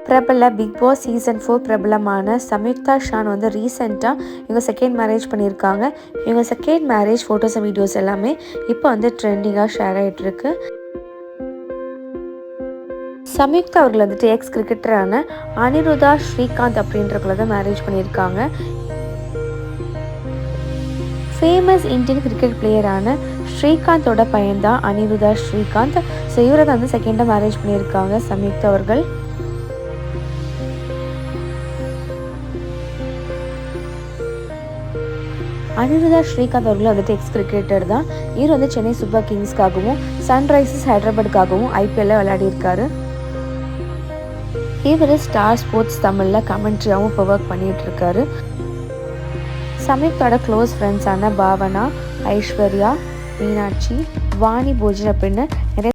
பிரபல big Boss season 4 பிரபலமான Samyuktha Shawn வந்து ரீசெண்டாக இவங்க செகண்ட் மேரேஜ் பண்ணியிருக்காங்க. இவங்க second marriage photos and videos எல்லாமே இப்போ வந்து ட்ரெண்டிங்காக ஷேர் ஆகிட்டு இருக்கு. சம்யுக்தா அவர்கள் வந்துட்டு எக்ஸ் கிரிக்கெட்டரான அனிருதா ஸ்ரீகாந்த் அப்படின்றவங்கள தான் மேரேஜ் பண்ணியிருக்காங்க. ஃபேமஸ் இந்தியன் கிரிக்கெட் பிளேயரான ஸ்ரீகாந்தோட பையன்தான் அனிருதா ஸ்ரீகாந்த். ஸோ இவரை தான் வந்து செகண்டாக மேரேஜ் பண்ணியிருக்காங்க சம்யுக்தா அவர்கள். அனிருதா ஸ்ரீகாந்த் அவர்கள் வந்துட்டு எக்ஸ் கிரிக்கெட்டர் தான். இவர் வந்து சென்னை சூப்பர் கிங்ஸ்க்காகவும் சன்ரைசர்ஸ் ஹைதராபாத்துக்காகவும் ஐபிஎல்ல விளையாடியிருக்காரு. இவர் ஸ்டார் ஸ்போர்ட்ஸ் தமிழில் கமெண்ட்ரியாகவும் இப்போ ஒர்க் பண்ணிகிட்டு இருக்காரு. சம்யுக்தோட க்ளோஸ் ஃப்ரெண்ட்ஸான பாவனா, ஐஸ்வர்யா, மீனாட்சி, வாணி போஜன் அப்படின்னு நிறைய